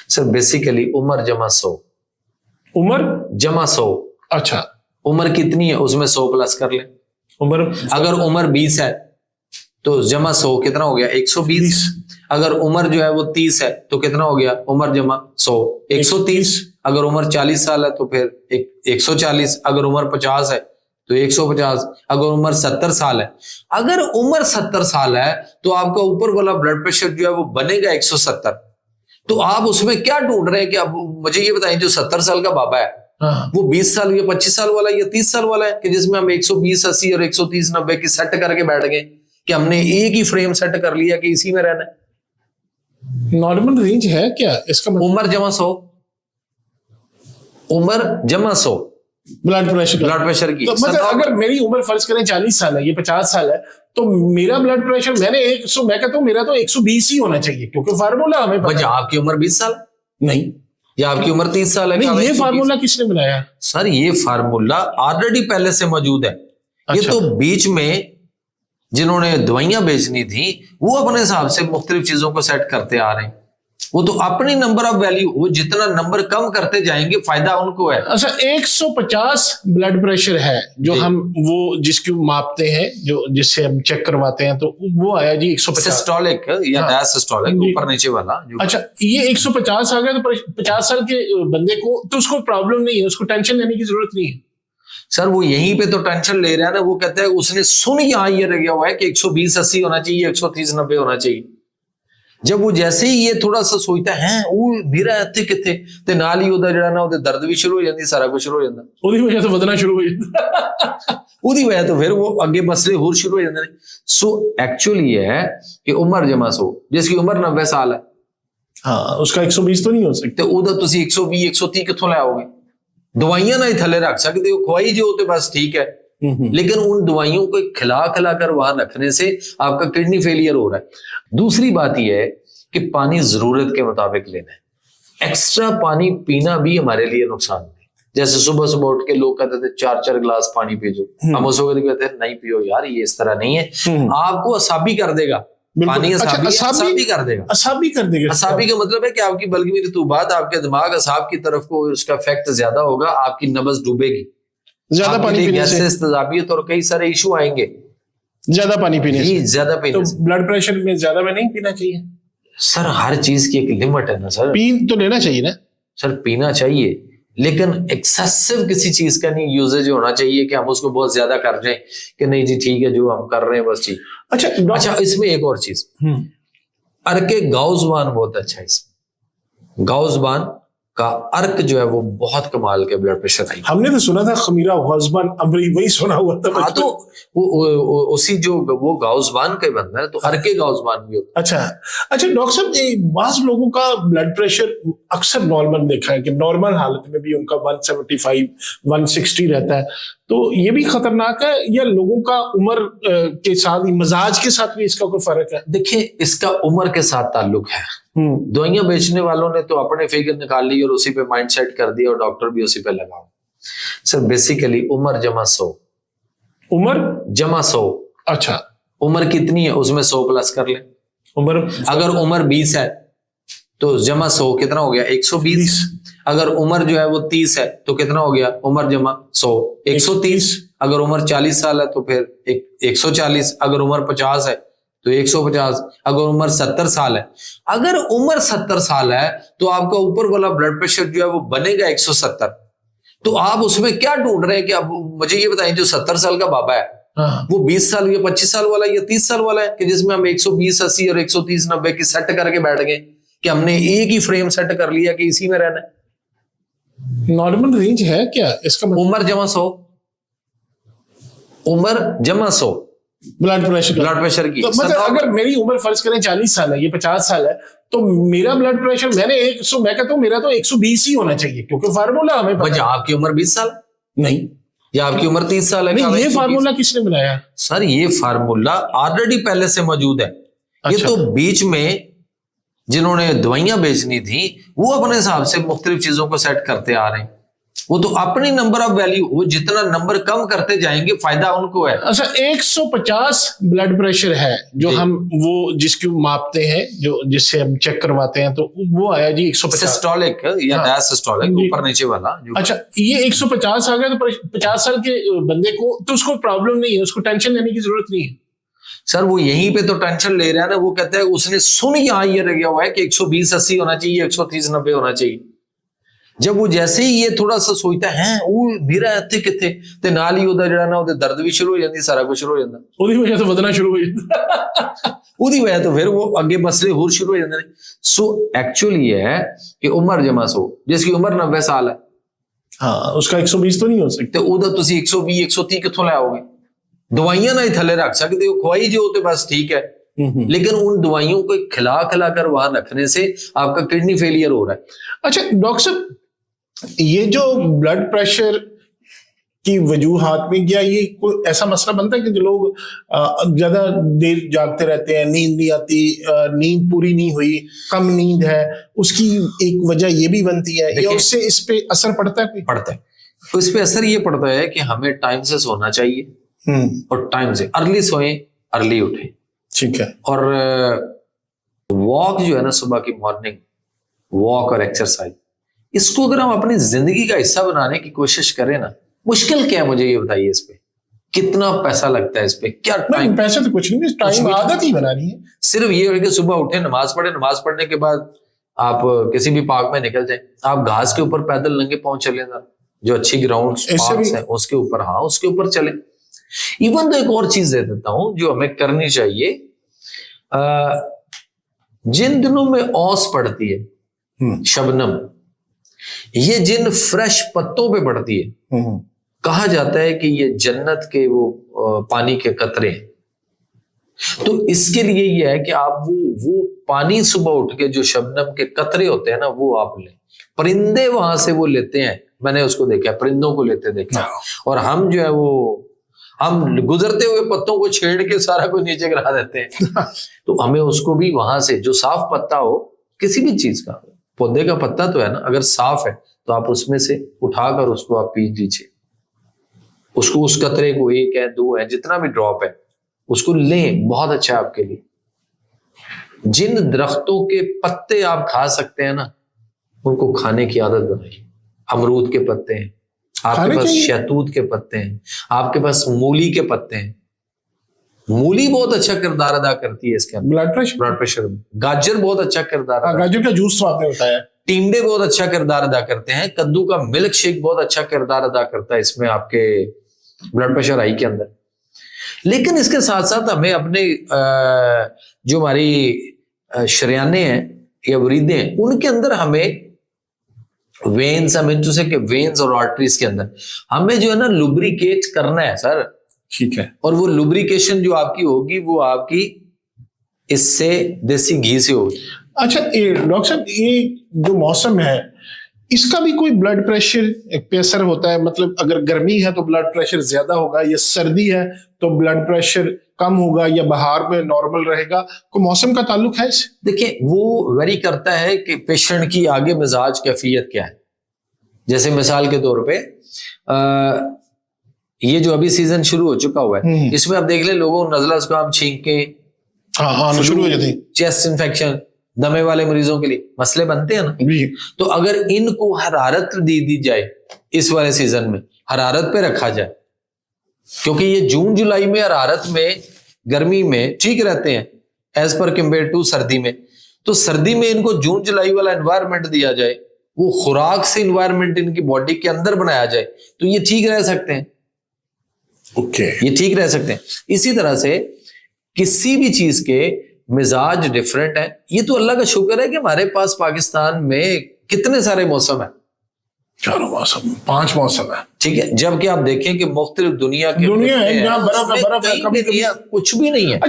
Sir basically उम्र जमा 100, उम्र जमा 100। अच्छा, उम्र कितनी है उसमें 100 प्लस कर ले। उम्र अगर उम्र 20 है तो जमा 100 कितना हो गया 120। अगर उम्र जो है वो 30 है तो कितना हो गया उम्र जमा 100 130। अगर उम्र 40 साल है तो फिर 140। अगर उम्र 50 है तो 150। अगर उम्र 70 साल है, अगर उम्र 70 साल है तो आपका ऊपर वाला ब्लड प्रेशर जो है वो बनेगा 170। तो आप उसमें क्या ढूंढ रहे हैं कि आप मुझे ये बताएं, जो 70 साल का बाबा है वो 20 साल या 25 साल वाला या 30 साल वाला है कि जिसमें हम 120 80 और 130 90 की सेट करके बैठ गए कि हमने एक ही फ्रेम सेट कर लिया कि इसी में रहना है। नॉर्मल रेंज है क्या इसका मतलब? उम्र जमा 100, उम्र जमा 100 ब्लड प्रेशर की। तो मतलब अगर मेरी उम्र फर्ज करें 40 साल है, ये 50 साल है, तो मेरा ब्लड प्रेशर मैंने मैं कहता हूं मेरा तो 120 ही होना चाहिए, क्योंकि फार्मूला हमें पता है। आपकी उम्र 20 साल नहीं, या आपकी उम्र 30 साल है? नहीं, ये फार्मूला किसने बनाया? सर ये फार्मूला ऑलरेडी पहले से मौजूद है। ये तो बीच में जिन्होंने दवाइयां बेचनी थी वो अपने हिसाब से मुख्तलिफ चीजों को सेट करते आ रहे हैं। वो तो अपनी नंबर ऑफ वैल्यू, वो जितना नंबर कम करते जाएंगे फायदा उनको है। अच्छा, 150 ब्लड प्रेशर है जो हम वो जिसको मापते हैं, जो जिससे हम चेक करवाते हैं, तो वो आया जी 150 सिस्टोलिक या डायसिस्टोलिक, ऊपर नीचे वाला। अच्छा, ये 150 आ गया तो 50 साल के बंदे को तो उसको प्रॉब्लम नहीं है, उसको टेंशन लेने की जरूरत नहीं है। सर वो यहीं पे तो टेंशन ले रहा है ना। वो कहता है उसने सुन यहाँ ये रह गया हुआ है कि 120 80 होना चाहिए, 130 90 होना चाहिए। जब वो जैसे ही ये थोड़ा सा सोचता है वो मेरा इत्थे किथे ते नाल ही ओदा जेड़ा ना ओदे दर्द भी शुरू हो जाती, सारा कुछ शुरू हो जाता, ओदी वजह से बदना शुरू हो जाता ओदी वजह तो फिर वो अगे मसले होर शुरू हो जाते हैं। सो एक्चुअली ये है कि उम्र जमा 100, जिसकी उम्र 90 साल है, हाँ, उसका 120 तो नहीं हो सकता। ओदा तुसी 120 130 कित्थों ले आओगे? दवाइयां ना ही थले रख सकते हो, खुआई जो तो बस ठीक है, लेकिन उन दवाइयों को खिला खिला कर वहां रखने से आपका किडनी फेलियर हो रहा है। दूसरी बात यह है कि पानी जरूरत के मुताबिक लेना है। एक्स्ट्रा पानी पीना भी हमारे लिए नुकसान है। जैसे सुबह सुबह उठ के लोग कहते थे 4-4 गिलास पानी पियो, हम उस वक्त कहते हैं नहीं पियो यार, ये इस तरह नहीं है, आपको असाबी कर देगा पानी। असाबी कर देगा। असाबी कर देगा। असाबी का मतलब है कि आपकी बल्कि रतूबात, आपके दिमाग असाब की तरफ को उसका इफेक्ट ज्यादा होगा, आपकी नब्ज डूबेगी ज्यादा पानी पीने से, इस्तेजाबियत और कई सारे इशू आएंगे ज्यादा पानी पीने से। ज्यादा पीने तो से ब्लड प्रेशर में ज्यादा में नहीं पीना चाहिए सर। हर चीज की एक लिमिट है ना सर। पी तो लेना चाहिए ना सर, पीना चाहिए, लेकिन एक्सेसिव किसी चीज का नहीं यूजेज होना चाहिए कि हम उसको बहुत ज्यादा कर जाएं कि नहीं जी ठीक है जो हम कर रहे हैं बस ठीक। अच्छा, इसमें एक और चीज, अर्के गाउजबान बहुत अच्छा है। इसमें गाउजबान का अर्क जो है वो बहुत कमाल के ब्लड प्रेशर है। हमने तो सुना था खमीरा गाउजबान, अमरी वही सुना हुआ था। हाँ, तो उसी जो वो गाउजबान का बनता है, तो अर्के गाउजबान भी होता है। अच्छा डॉक्टर साहब, बाज़ लोगों का ब्लड प्रेशर अक्सर नॉर्मल देखा है कि नॉर्मल हालत में भी उनका 175 160 रहता है, तो ये भी खतरनाक है या लोगों का उम्र के साथ, मिजाज के साथ भी इसका कोई फर्क है? देखिए, इसका उम्र के साथ ताल्लुक है। दवाइयां बेचने वालों ने तो अपने फिगर निकाल ली और उसी पे माइंड सेट कर दिया और डॉक्टर भी उसी पे लगा। सर बेसिकली उम्र जमा 100, उम्र जमा 100। अच्छा, उम्र कितनी है उसमें 100 प्लस कर ले। उम्र अगर उम्र 20 है तो जमा 100 कितना हो गया 120। अगर उम्र जो है वो 30 है तो कितना हो गया उम्र जमा 100 130। अगर उम्र 40 साल है तो फिर 140। अगर उम्र 50 है तो 150। अगर उम्र 70 साल है, अगर उम्र 70 साल है तो आपका ऊपर वाला ब्लड प्रेशर जो है वो बनेगा 170। तो आप उसमें क्या ढूंढ रहे हैं कि आप मुझे ये बताएं, जो 70 साल का बाबा है वो 20 साल या 25 साल वाला या 30 साल वाला है कि जिसमें हम 120 80 और 130 90 की सेट करके बैठ गए कि हमने एक ही फ्रेम सेट कर लिया कि इसी में रहना है। नॉर्मल रेंज है क्या इसका मतलब? उम्र जमा 100, उम्र जमा 100 ब्लड प्रेशर की। तो मतलब अगर मेरी उम्र फर्ज करें 40 साल है, ये 50 साल है, तो मेरा ब्लड प्रेशर मैं कहता हूं मेरा तो 120 ही होना चाहिए, क्योंकि फार्मूला हमें पता है। आपकी उम्र 20 साल नहीं, या आपकी उम्र 30 साल है? नहीं, ये फार्मूला किसने बनाया? सर ये फार्मूला ऑलरेडी पहले से मौजूद है। ये तो बीच में जिन्होंने दवाइयां बेचनी थी वो अपने हिसाब से मुख्तलिफ चीजों को सेट करते आ रहे हैं। वो तो अपनी नंबर ऑफ वैल्यू, वो जितना नंबर कम करते जाएंगे फायदा उनको है। अच्छा, 150 ब्लड प्रेशर है जो हम वो जिसको मापते हैं, जो जिससे हम चेक करवाते हैं, तो वो आया जी 150 सिस्टोलिक या डायसिस्टोलिक, ऊपर नीचे वाला अच्छा, ये 150 आ गया तो 50 साल के बंदे को तो उसको प्रॉब्लम नहीं है, उसको टेंशन लेने की जरूरत नहीं है। सर वो यहीं पे तो टेंशन ले रहा है ना, वो कहता है उसने सुन यहाँ ये रह गया हुआ है कि 120-80 होना चाहिए, 130-90 होना चाहिए। जब वो जैसे ही ये थोड़ा सा सोचता है वो ਵੀਰਾ ਇੱਥੇ ਕਿੱਥੇ, ਤੇ ਨਾਲ ਹੀ ਉਹਦਾ ਜਿਹੜਾ ਨਾ ਉਹਦੇ ਦਰਦ ਵੀ ਸ਼ੁਰੂ ਹੋ ਜਾਂਦੀ, ਸਾਰਾ ਕੁਝ ਸ਼ੁਰੂ ਹੋ ਜਾਂਦਾ, ਉਹਦੀ ਵਜ੍ਹਾ ਤੋਂ ਵਧਣਾ ਸ਼ੁਰੂ ਹੋ ਜਾਂਦਾ, ਉਹਦੀ ਵਜ੍ਹਾ ਤੋਂ ਫਿਰ वो ਅੱਗੇ ਮਸਲੇ ਹੋਰ ਸ਼ੁਰੂ ਹੋ ਜਾਂਦੇ ਨੇ। सो एक्चुअली ये है कि उम्र जमा 100, जिसकी उम्र 90 साल है, हाँ उसका 120 तो नहीं हो सकता, ਤੇ ਉਹਦਾ ਤੁਸੀਂ 120-130 ਕਿੱਥੋਂ ਲੈ ਆਓਗੇ? ਦਵਾਈਆਂ ਨਾਲ ਹੀ ਥੱਲੇ ਰੱਖ ਸਕਦੇ ਹੋ, ਖਵਾਈ ਜੋ ਤੇ बस ठीक है, लेकिन उन दवाइयों को खिला खिला कर वहां रखने से आपका किडनी फेलियर हो रहा है। अच्छा डॉक्टर साहब, ये जो ब्लड प्रेशर की वजूहात में क्या ये कोई ऐसा मसला बनता है कि जो लोग ज्यादा देर जागते रहते हैं, नींद नहीं आती, नींद पूरी नहीं हुई, कम नींद है, उसकी एक वजह ये भी बनती है, या उससे इस पे असर पड़ता है? पड़ता है। तो इस पे असर ये पड़ता है कि हमें टाइम से सोना चाहिए और टाइम से अर्ली सोएं, अर्ली उठें, ठीक है। और वॉक जो है ना, सुबह की मॉर्निंग वॉक और एक्सरसाइज, इसको अगर हम अपनी जिंदगी का हिस्सा बनाने की कोशिश करें ना, मुश्किल क्या है मुझे ये बताइए, इस पे कितना पैसा लगता है, इस पे क्या टाइम? पैसे तो कुछ नहीं, टाइम आदत ही बनानी है। सिर्फ ये है कि सुबह उठे, नमाज पढ़े, नमाज पढ़ने के बाद आप किसी भी पार्क में निकल जाए, आप घास के ऊपर पैदल नंगे पांव चले ना, जो अच्छी ग्राउंड है उसके ऊपर, हाँ उसके ऊपर चले। इवन तो एक और चीज दे देता हूं जो हमें करनी चाहिए, जिन दिनों में औस पड़ती है, शबनम, ये जिन फ्रेश पत्तों पे पड़ती है, कहा जाता है कि ये जन्नत के वो पानी के कतरे हैं। तो इसके लिए ये है कि आप वो पानी सुबह उठ के जो शबनम के कतरे होते हैं ना, वो आप लें। परिंदे वहां से वो लेते हैं, मैंने उसको देखा, परिंदों को लेते देखा, और हम जो है वो हम गुजरते हुए पत्तों को छेड़ के सारा कुछ नीचे गिरा देते हैं। तो हमें उसको भी वहां से, जो साफ पत्ता हो किसी भी चीज का, पौधे का पत्ता तो है ना, अगर साफ है तो आप उसमें से उठाकर उसको आप पी लीजिए, उसको उस कतरे को 1 है 2 है जितना भी ड्रॉप है उसको लें, बहुत अच्छा है आपके लिए। जिन दरख्तों के पत्ते आप खा सकते हैं ना, उनको खाने की आदत बनाइए। अमरूद के पत्ते हैं आपके पास, शहतूत के पत्ते हैं आपके पास, मूली के पत्ते हैं, मूली बहुत अच्छा किरदार अदा करती है इसके अंदर ब्लड प्रेशर में। गाजर बहुत अच्छा किरदार, गाजर का जूस तो आपने बताया। टिंडे बहुत अच्छा किरदार अदा करते हैं। कद्दू का मिल्क शेक बहुत अच्छा किरदार अदा करता है इसमें, आपके ब्लड प्रेशर हाई के अंदर। लेकिन इसके साथ साथ हमें अपने जो हमारी शरियाने हैं या वरीदे हैं, उनके अंदर हमें वेन्स, हमें जो से वेन्स और आर्टरीज के अंदर हमें जो है ना लुब्रिकेट करना है सर, ठीक है। और वो लुब्रिकेशन जो आपकी होगी वो आपकी इससे देसी घी से होगी। अच्छा डॉक्टर साहब, ये जो मौसम है इसका भी कोई ब्लड प्रेशर पे असर होता है? मतलब अगर गर्मी है तो ब्लड प्रेशर ज्यादा होगा, या सर्दी है तो ब्लड प्रेशर कम होगा, या बाहर में नॉर्मल रहेगा? कोई मौसम का ताल्लुक है इससे? देखिए वो वेरी करता है कि पेशेंट की आगे मिजाज कैफियत क्या है। जैसे मिसाल के तौर पे ये जो अभी सीजन शुरू हो चुका हुआ है, इसमें आप देख ले लोगों को नजला जुकाम, छींके, शुरू हो जाती है, चेस्ट इन्फेक्शन, दमे वाले मरीजों के लिए मसले बनते हैं ना। तो अगर इनको हरारत दी जाए, इस वाले सीजन में हरारत पे रखा जाए, क्योंकि ये जून जुलाई में हरारत में, गर्मी में ठीक रहते हैं एज पर कंपेयर टू सर्दी में। तो सर्दी में इनको जून जुलाई वाला एनवायरनमेंट दिया जाए, वो खुराक से एनवायरनमेंट इनकी बॉडी के अंदर बनाया जाए, तो ये ठीक रह सकते हैं। ये ठीक रह सकते हैं। इसी तरह से किसी भी चीज के मिजाज डिफरेंट है। ये तो अल्लाह का शुक्र है कि हमारे पास पाकिस्तान में कितने सारे मौसम है, 4 मौसम, 5 मौसम है, ठीक है। जबकि आप देखें कि मुख्तलिफ दुनिया है, जहाँ बर्फ है, कुछ भी नहीं है।